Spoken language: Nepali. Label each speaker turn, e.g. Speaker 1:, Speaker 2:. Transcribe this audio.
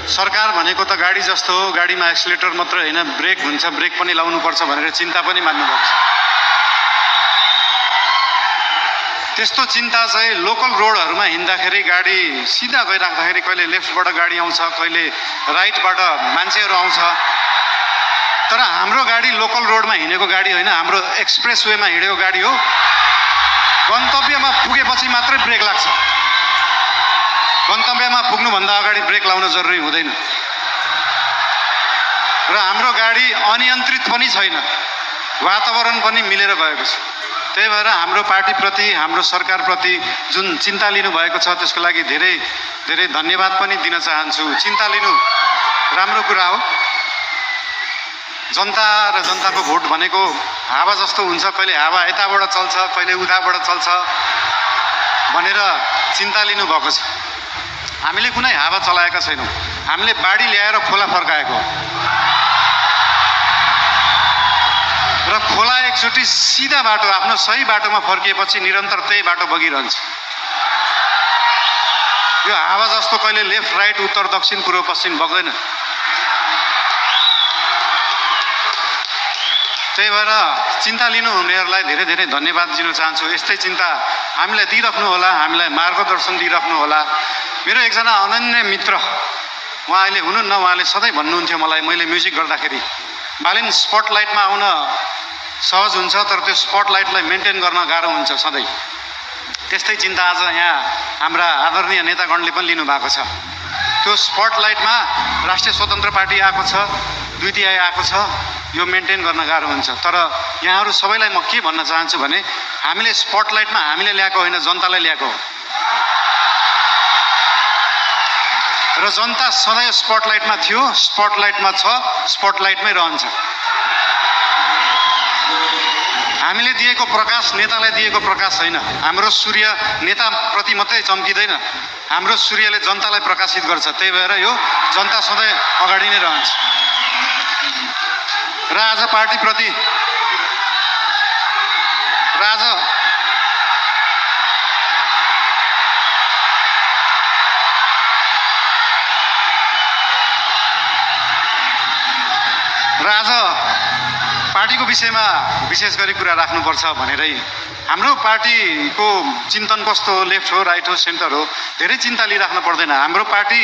Speaker 1: सरकार भनेको त गाडी जस्तो हो, गाडीमा एक्सिलेटर मात्र होइन ब्रेक हुन्छ, ब्रेक पनि लाउनुपर्छ भनेर चिन्ता पनि मान्नुभएको छ। त्यस्तो चिन्ता चाहिँ लोकल रोडहरूमा हिँड्दाखेरि गाडी सिधा गइराख्दाखेरि कहिले लेफ्टबाट गाडी आउँछ, कहिले राइटबाट मान्छेहरू आउँछ। तर हाम्रो गाडी लोकल रोडमा हिँडेको गाडी होइन, हाम्रो एक्सप्रेस वेमा हिँडेको गाडी हो। गन्तव्यमा पुगेपछि मात्रै ब्रेक लाग्छ, गन्तव्यमा पुग्नुभन्दा अगाडि ब्रेक लाउन जरुरी हुँदैन। र हाम्रो गाडी अनियन्त्रित पनि छैन, वातावरण पनि मिलेर गएको छ। त्यही भएर हाम्रो पार्टीप्रति, हाम्रो सरकारप्रति जुन चिन्ता लिनुभएको छ त्यसको लागि धेरै धेरै धन्यवाद पनि दिन चाहन्छु। चिन्ता लिनु राम्रो कुरा हो। जनता र जनताको भोट भनेको हावा जस्तो हुन्छ, कहिले हावा यताबाट चल्छ, कहिले उताबाट चल्छ भनेर चिन्ता लिनुभएको छ। हामीले कुनै हावा चलाएका छैनौँ, हामीले बाढी ल्याएर खोला फर्काएको र खोला एकचोटि सिधा बाटो, आफ्नो सही बाटोमा फर्किएपछि निरन्तर त्यही बाटो बगिरहन्छ। यो हावा जस्तो कहिले लेफ्ट राइट उत्तर दक्षिण पूर्व पश्चिम बग्दैन। त्यही भएर चिन्ता लिनु हुनेहरूलाई धेरै धेरै धन्यवाद दिन चाहन्छु। यस्तै चिन्ता हामीलाई दिइराख्नु होला, हामीलाई मार्गदर्शन दिइराख्नु होला। मेरो एकजना अनन्य मित्र, उहाँ अहिले हुनुहुन्न, उहाँले सधैँ भन्नुहुन्थ्यो मलाई, मैले म्युजिक गर्दाखेरि बालिन स्पटलाइटमा आउन सहज हुन्छ तर त्यो स्पटलाइटलाई मेन्टेन गर्न गाह्रो हुन्छ सधैँ। त्यस्तै चिन्ता आज यहाँ हाम्रा आदरणीय नेतागणले पनि लिनुभएको छ। त्यो स्पटलाइटमा राष्ट्रिय स्वतन्त्र पार्टी आएको छ, द्वितीय आएको छ, यो मेन्टेन गर्न गाह्रो हुन्छ। तर यहाँहरू सबैलाई म के भन्न चाहन्छु भने हामीले स्पटलाइटमा हामीले ल्याएको होइन, जनतालाई ल्याएको हो। र जनता सधैँ स्पटलाइटमा थियो, स्पटलाइटमा छ, स्पटलाइटमै रहन्छ। हामीले दिएको प्रकाश नेतालाई दिएको प्रकाश होइन। हाम्रो सूर्य नेताप्रति मात्रै चम्किँदैन, हाम्रो सूर्यले जनतालाई प्रकाशित गर्छ। त्यही भएर यो जनता सधैँ अगाडि नै रहन्छ। र आज पार्टीप्रति पार्टीको विषयमा विशेष गरी कुरा राख्नुपर्छ भनेरै हाम्रो पार्टीको चिन्तन कस्तो हो, लेफ्ट हो, राइट हो, सेन्टर हो, धेरै चिन्ता लिइराख्नु पर्दैन। हाम्रो पार्टी